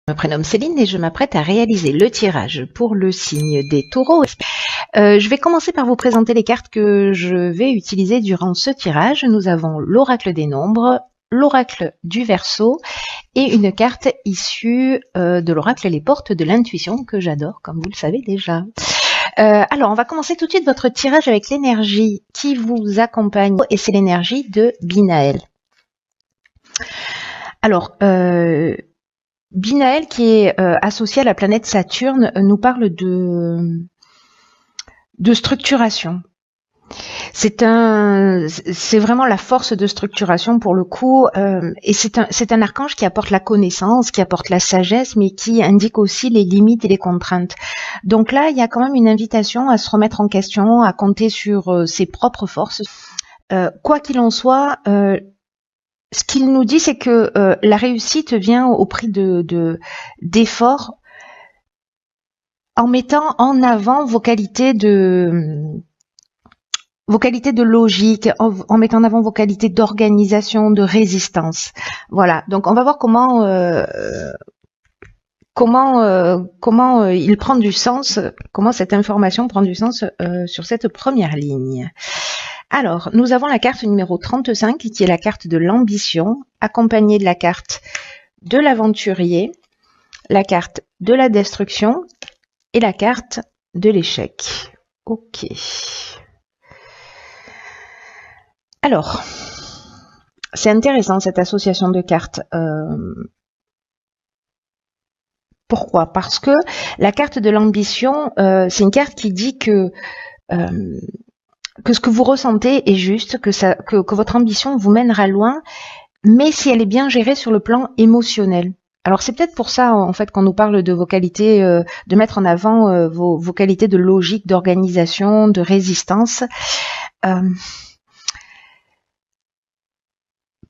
Je me prénomme Céline et je m'apprête à réaliser le tirage pour le signe des taureaux. Je vais commencer par vous présenter les cartes que je vais utiliser durant ce tirage. Nous avons l'oracle des nombres, l'oracle du Verseau et une carte issue de l'oracle Les Portes de l'intuition que j'adore, comme vous le savez déjà. Alors, on va commencer tout de suite votre tirage avec l'énergie qui vous accompagne et c'est l'énergie de Binaël. Alors, Binaël, qui est associé à la planète Saturne, nous parle de structuration. C'est vraiment la force de structuration pour le coup, et c'est un archange qui apporte la connaissance, qui apporte la sagesse, mais qui indique aussi les limites et les contraintes. Donc là, il y a quand même une invitation à se remettre en question, à compter sur ses propres forces. Quoi qu'il en soit, ce qu'il nous dit, c'est que la réussite vient au prix d'efforts, en mettant en avant vos qualités de logique, en mettant en avant vos qualités d'organisation, de résistance. Voilà. Donc on va voir comment il prend du sens, comment cette information prend du sens sur cette première ligne. Alors, nous avons la carte numéro 35 qui est la carte de l'ambition, accompagnée de la carte de l'aventurier, la carte de la destruction et la carte de l'échec. Ok. Alors, c'est intéressant cette association de cartes. Pourquoi? Parce que la carte de l'ambition, c'est une carte qui dit que ce que vous ressentez est juste, que votre ambition vous mènera loin, mais si elle est bien gérée sur le plan émotionnel. Alors c'est peut-être pour ça en fait qu'on nous parle de vos qualités, de mettre en avant vos qualités de logique, d'organisation, de résistance.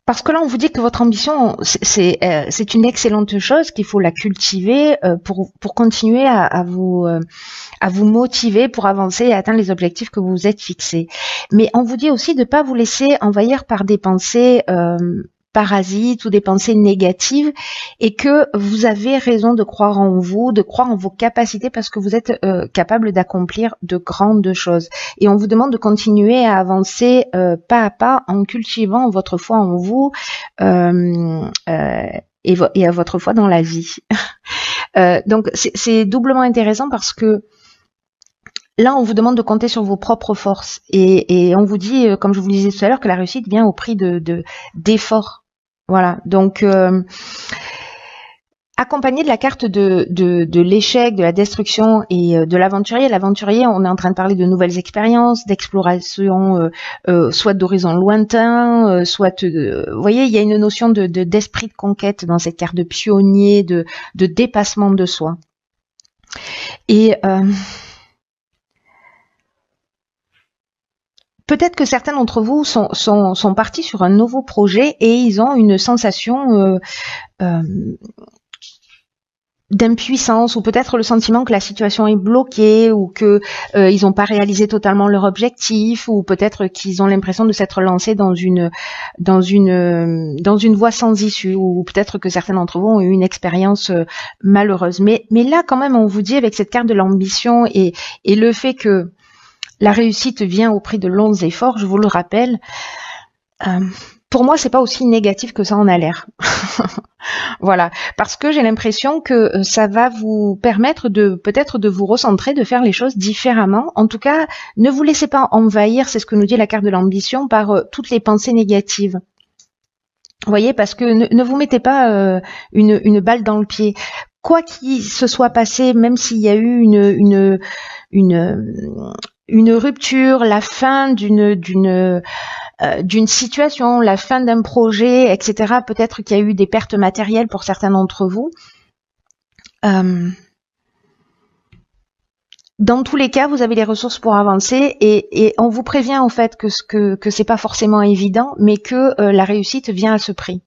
Parce que là, on vous dit que votre ambition, c'est une excellente chose, qu'il faut la cultiver pour continuer à vous motiver, pour avancer et atteindre les objectifs que vous vous êtes fixés. Mais on vous dit aussi de ne pas vous laisser envahir par des pensées parasites ou des pensées négatives et que vous avez raison de croire en vous, de croire en vos capacités parce que vous êtes capable d'accomplir de grandes choses. Et on vous demande de continuer à avancer pas à pas en cultivant votre foi en vous et à votre foi dans la vie. Donc c'est doublement intéressant parce que là, on vous demande de compter sur vos propres forces et on vous dit, comme je vous le disais tout à l'heure, que la réussite vient au prix d'efforts. Voilà, donc accompagné de la carte de l'échec, de la destruction et de l'aventurier. L'aventurier, on est en train de parler de nouvelles expériences, d'exploration, soit d'horizons lointains, soit, vous voyez, il y a une notion d'esprit de conquête dans cette carte de pionnier, de dépassement de soi. Et peut-être que certains d'entre vous sont partis sur un nouveau projet et ils ont une sensation d'impuissance ou peut-être le sentiment que la situation est bloquée ou que ils n'ont pas réalisé totalement leur objectif ou peut-être qu'ils ont l'impression de s'être lancés dans une voie sans issue ou peut-être que certains d'entre vous ont eu une expérience malheureuse. Mais là quand même on vous dit avec cette carte de l'ambition et le fait que la réussite vient au prix de longs efforts, je vous le rappelle. Pour moi, c'est pas aussi négatif que ça en a l'air. Voilà, parce que j'ai l'impression que ça va vous permettre peut-être de vous recentrer, de faire les choses différemment. En tout cas, ne vous laissez pas envahir, c'est ce que nous dit la carte de l'ambition, par toutes les pensées négatives. Vous voyez, parce que ne vous mettez pas une balle dans le pied. Quoi qu'il se soit passé, même s'il y a eu une rupture, la fin d'une situation, la fin d'un projet, etc. Peut-être qu'il y a eu des pertes matérielles pour certains d'entre vous. Dans tous les cas, vous avez les ressources pour avancer et on vous prévient en fait que c'est pas forcément évident, mais que la réussite vient à ce prix.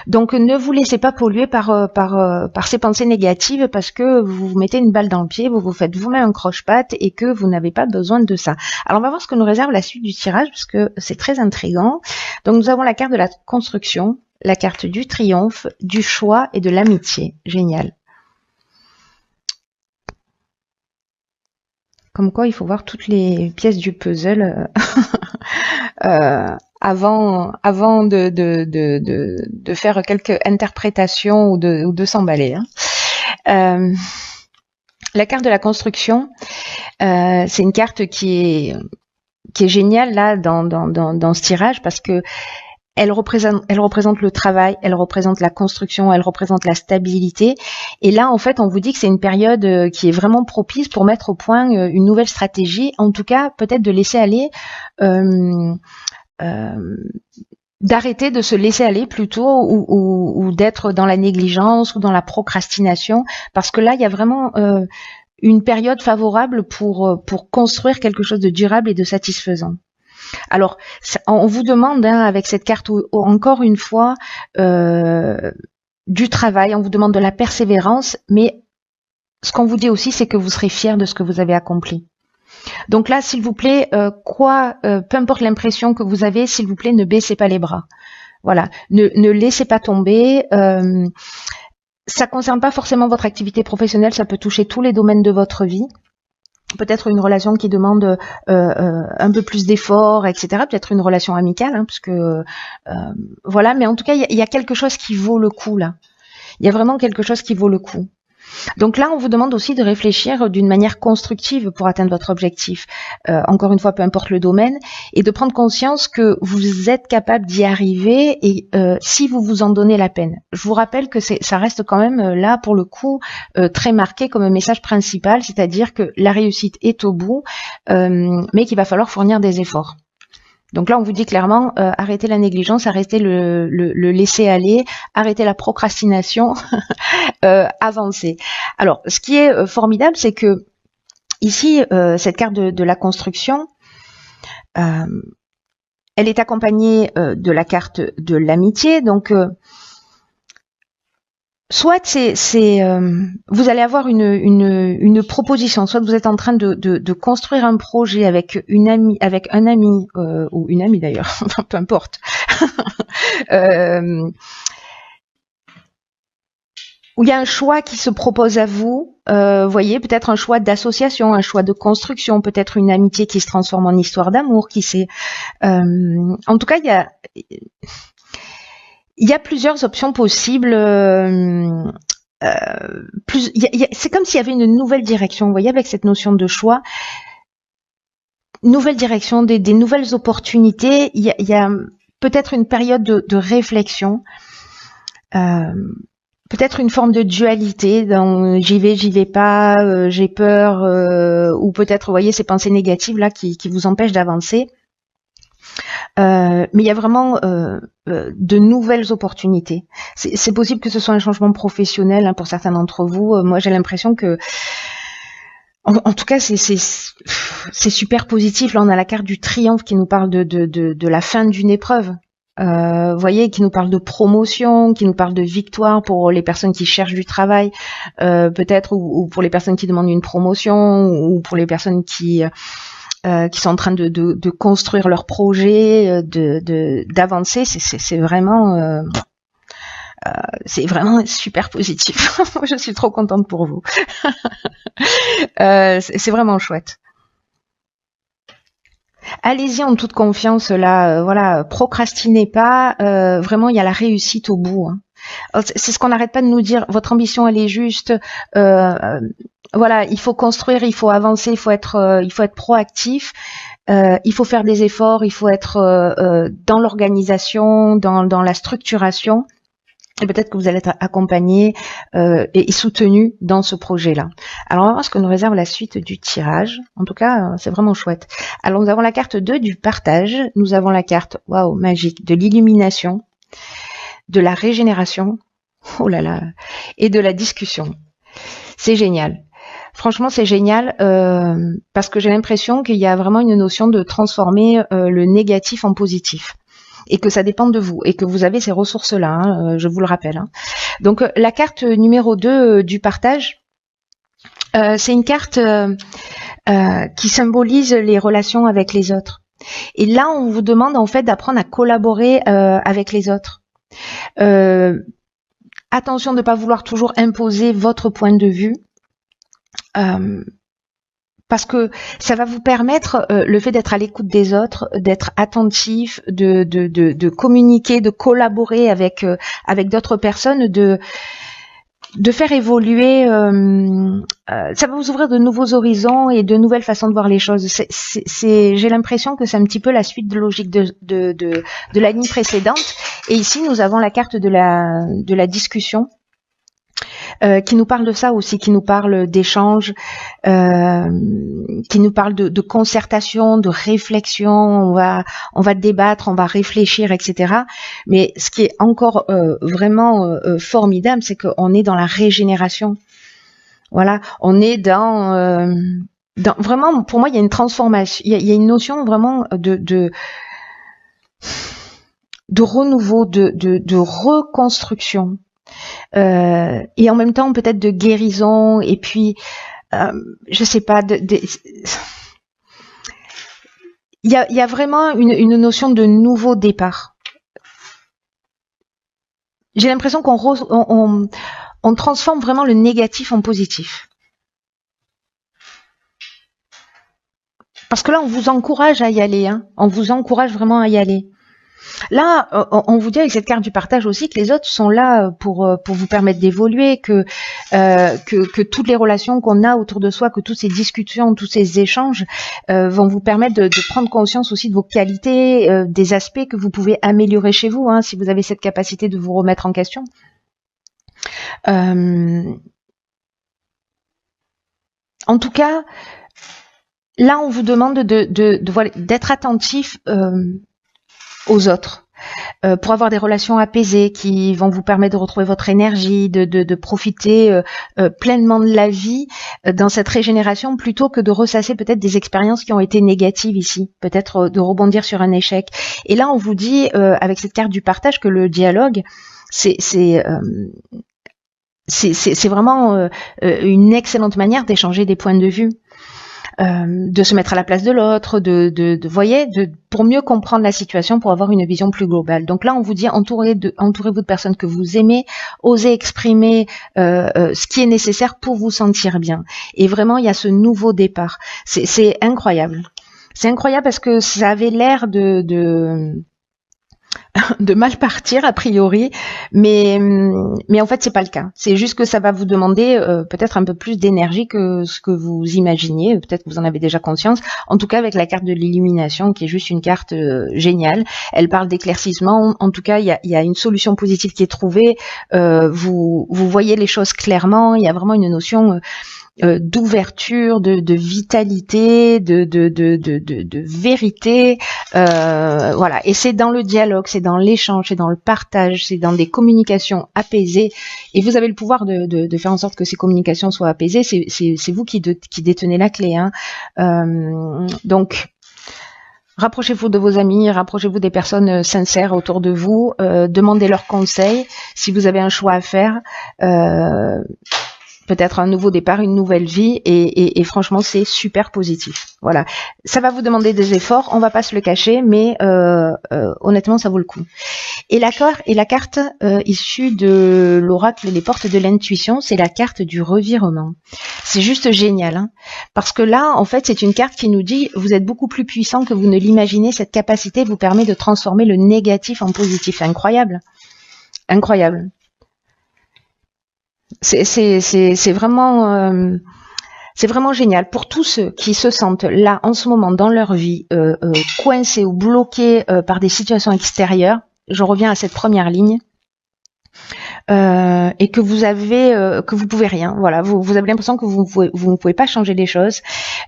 Donc ne vous laissez pas polluer par ces pensées négatives parce que vous vous mettez une balle dans le pied, vous vous faites vous-même un croche-patte et que vous n'avez pas besoin de ça. Alors on va voir ce que nous réserve la suite du tirage parce que c'est très intriguant. Donc nous avons la carte de la construction, la carte du triomphe, du choix et de l'amitié. Génial. Comme quoi, il faut voir toutes les pièces du puzzle avant de faire quelques interprétations ou de s'emballer. La carte de la construction, c'est une carte qui est géniale là dans ce tirage parce que elle représente le travail, elle représente la construction, elle représente la stabilité. Et là, en fait, on vous dit que c'est une période qui est vraiment propice pour mettre au point une nouvelle stratégie. En tout cas, peut-être de laisser aller, d'arrêter de se laisser aller plutôt ou d'être dans la négligence ou dans la procrastination. Parce que là, il y a vraiment une période favorable pour construire quelque chose de durable et de satisfaisant. Alors, on vous demande, avec cette carte, encore une fois, du travail, on vous demande de la persévérance, mais ce qu'on vous dit aussi, c'est que vous serez fiers de ce que vous avez accompli. Donc là, s'il vous plaît, peu importe l'impression que vous avez, s'il vous plaît, ne baissez pas les bras. Voilà, ne laissez pas tomber. Ça concerne pas forcément votre activité professionnelle, ça peut toucher tous les domaines de votre vie. Peut-être une relation qui demande un peu plus d'efforts, etc. Peut-être une relation amicale, parce que voilà. Mais en tout cas, il y a quelque chose qui vaut le coup là. Il y a vraiment quelque chose qui vaut le coup. Donc là, on vous demande aussi de réfléchir d'une manière constructive pour atteindre votre objectif. Encore une fois, peu importe le domaine, et de prendre conscience que vous êtes capable d'y arriver et si vous vous en donnez la peine. Je vous rappelle que ça reste quand même là, pour le coup, très marqué comme un message principal, c'est-à-dire que la réussite est au bout, mais qu'il va falloir fournir des efforts. Donc là, on vous dit clairement, arrêtez la négligence, arrêtez le laisser aller, arrêtez la procrastination, avancez. Alors, ce qui est formidable, c'est que ici, cette carte de la construction, elle est accompagnée de la carte de l'amitié. Donc, soit vous allez avoir une proposition, soit vous êtes en train de construire un projet avec un ami ou une amie d'ailleurs, peu importe. Où il y a un choix qui se propose à vous, voyez, peut-être un choix d'association, un choix de construction, peut-être une amitié qui se transforme en histoire d'amour, qui sait. En tout cas, il y a plusieurs options possibles. C'est comme s'il y avait une nouvelle direction, vous voyez, avec cette notion de choix. Nouvelle direction, des nouvelles opportunités. Il y a peut-être une période de réflexion. Peut-être une forme de dualité dans j'y vais pas, j'ai peur, ou peut-être, vous voyez, ces pensées négatives là qui vous empêchent d'avancer. Mais il y a vraiment de nouvelles opportunités. C'est possible que ce soit un changement professionnel pour certains d'entre vous. Moi, j'ai l'impression que, en tout cas, c'est super positif. Là, on a la carte du triomphe qui nous parle de la fin d'une épreuve. Vous voyez, qui nous parle de promotion, qui nous parle de victoire pour les personnes qui cherchent du travail, peut-être, ou pour les personnes qui demandent une promotion, ou pour les personnes qui sont en train de construire leur projet, d'avancer. C'est vraiment super positif. Je suis trop contente pour vous. C'est vraiment chouette. Allez-y en toute confiance là, voilà, procrastinez pas, vraiment il y a la réussite au bout. C'est ce qu'on n'arrête pas de nous dire, votre ambition elle est juste, voilà, il faut construire, il faut avancer, il faut être proactif, il faut faire des efforts, il faut être dans l'organisation, dans la structuration. Et peut-être que vous allez être accompagné et soutenu dans ce projet-là. Alors, on va voir ce que nous réserve la suite du tirage. En tout cas, c'est vraiment chouette. Alors, nous avons la carte 2 du partage. Nous avons la carte, waouh, magique, de l'illumination, de la régénération, oh là là, et de la discussion. C'est génial. Franchement, c'est génial parce que j'ai l'impression qu'il y a vraiment une notion de transformer le négatif en positif. Et que ça dépend de vous, et que vous avez ces ressources-là, je vous le rappelle. Donc, la carte numéro 2 du partage, c'est une carte qui symbolise les relations avec les autres. Et là, on vous demande en fait d'apprendre à collaborer avec les autres. Attention de ne pas vouloir toujours imposer votre point de vue. Parce que ça va vous permettre, le fait d'être à l'écoute des autres, d'être attentif, de communiquer, de collaborer avec d'autres personnes, de faire évoluer, ça va vous ouvrir de nouveaux horizons et de nouvelles façons de voir les choses. J'ai l'impression que c'est un petit peu la suite de logique de la ligne précédente. Et ici, nous avons la carte de la discussion. Qui nous parle de ça aussi, qui nous parle d'échange, qui nous parle de concertation, de réflexion. On va débattre, on va réfléchir, etc. Mais ce qui est encore vraiment formidable, c'est qu'on est dans la régénération. Voilà, on est dans vraiment, pour moi, il y a une transformation, il y a une notion vraiment de renouveau, de reconstruction. Et en même temps peut-être de guérison, et puis je sais pas, il y a vraiment une notion de nouveau départ. J'ai l'impression qu'on transforme vraiment le négatif en positif. Parce que là, on vous encourage à y aller, hein. On vous encourage vraiment à y aller. Là, on vous dit avec cette carte du partage aussi que les autres sont là pour vous permettre d'évoluer, que toutes les relations qu'on a autour de soi, que toutes ces discussions, tous ces échanges vont vous permettre de prendre conscience aussi de vos qualités, des aspects que vous pouvez améliorer chez vous, hein, si vous avez cette capacité de vous remettre en question. En tout cas, là, on vous demande d'être attentif aux autres, pour avoir des relations apaisées qui vont vous permettre de retrouver votre énergie, de profiter pleinement de la vie dans cette régénération, plutôt que de ressasser peut-être des expériences qui ont été négatives ici, peut-être de rebondir sur un échec. Et là, on vous dit, avec cette carte du partage, que le dialogue, c'est vraiment une excellente manière d'échanger des points de vue. De se mettre à la place de l'autre, pour mieux comprendre la situation, pour avoir une vision plus globale. Donc là, on vous dit, entourez-vous de personnes que vous aimez, osez exprimer ce qui est nécessaire pour vous sentir bien. Et vraiment, il y a ce nouveau départ. C'est incroyable. C'est incroyable parce que ça avait l'air de mal partir a priori, mais en fait c'est pas le cas. C'est juste que ça va vous demander peut-être un peu plus d'énergie que ce que vous imaginiez. Peut-être que vous en avez déjà conscience. En tout cas, avec la carte de l'illumination, qui est juste une carte géniale, elle parle d'éclaircissement. En tout cas, il y a une solution positive qui est trouvée. Vous voyez les choses clairement. Il y a vraiment une notion d'ouverture, de vitalité, de vérité, voilà. Et c'est dans le dialogue, c'est dans l'échange, c'est dans le partage, c'est dans des communications apaisées. Et vous avez le pouvoir de faire en sorte que ces communications soient apaisées. C'est vous qui détenez la clé, hein. Donc, rapprochez-vous de vos amis, rapprochez-vous des personnes sincères autour de vous, demandez leurs conseils si vous avez un choix à faire. Peut-être un nouveau départ, une nouvelle vie, et franchement c'est super positif. Voilà, ça va vous demander des efforts, on va pas se le cacher, mais honnêtement ça vaut le coup. Et la carte issue de l'oracle Les Portes de l'Intuition, c'est la carte du revirement. C'est juste génial, hein, parce que là en fait c'est une carte qui nous dit vous êtes beaucoup plus puissant que vous ne l'imaginez. Cette capacité vous permet de transformer le négatif en positif. Incroyable, incroyable. C'est vraiment génial pour tous ceux qui se sentent là en ce moment dans leur vie coincés ou bloqués par des situations extérieures. Je reviens à cette première ligne, et que vous pouvez rien. Voilà, vous avez l'impression que vous ne pouvez pas changer les choses.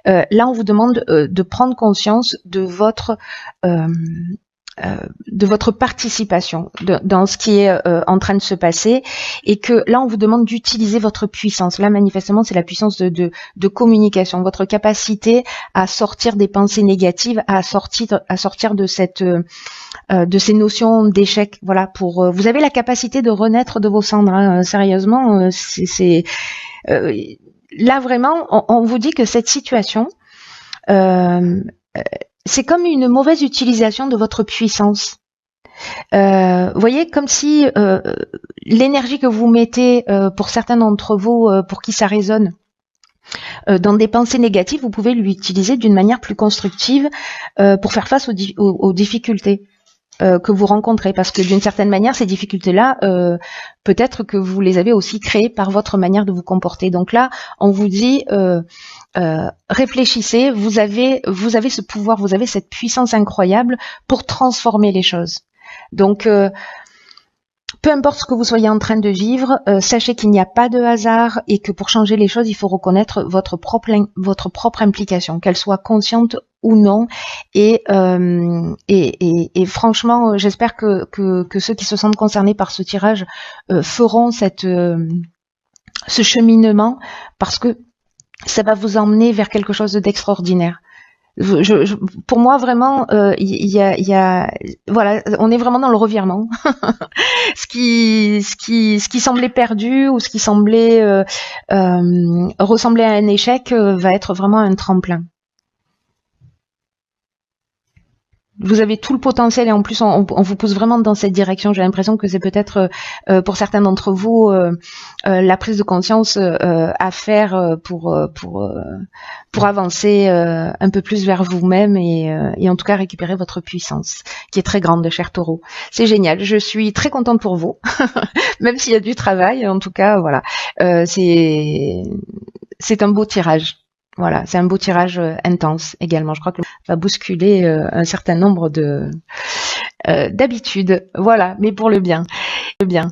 Là, on vous demande de prendre conscience de votre participation dans ce qui est en train de se passer, et que là on vous demande d'utiliser votre puissance. Là manifestement c'est la puissance de communication, votre capacité à sortir des pensées négatives, à sortir de ces notions d'échec. Voilà, vous avez la capacité de renaître de vos cendres, hein. Sérieusement, là vraiment on vous dit que cette situation c'est comme une mauvaise utilisation de votre puissance. Vous voyez, comme si l'énergie que vous mettez, pour certains d'entre vous, pour qui ça résonne, dans des pensées négatives, vous pouvez l'utiliser d'une manière plus constructive pour faire face aux difficultés que vous rencontrez, parce que d'une certaine manière, ces difficultés-là, peut-être que vous les avez aussi créées par votre manière de vous comporter. Donc là, on vous dit, réfléchissez, vous avez ce pouvoir, vous avez cette puissance incroyable pour transformer les choses. Donc, peu importe ce que vous soyez en train de vivre, sachez qu'il n'y a pas de hasard et que pour changer les choses, il faut reconnaître votre propre implication, qu'elle soit consciente ou non. Et franchement, j'espère que ceux qui se sentent concernés par ce tirage feront ce cheminement, parce que ça va vous emmener vers quelque chose d'extraordinaire. Pour moi, vraiment, voilà, on est vraiment dans le revirement. ce qui semblait perdu ou ce qui semblait ressembler à un échec va être vraiment un tremplin. Vous avez tout le potentiel et en plus on vous pousse vraiment dans cette direction. J'ai l'impression que c'est peut-être pour certains d'entre vous la prise de conscience à faire pour avancer un peu plus vers vous-même et en tout cas récupérer votre puissance qui est très grande, cher Taureau. C'est génial. Je suis très contente pour vous, même s'il y a du travail. En tout cas, voilà, c'est un beau tirage. Voilà, c'est un beau tirage intense également. Je crois que va bousculer un certain nombre d'habitudes. Voilà, mais pour le bien. Le bien.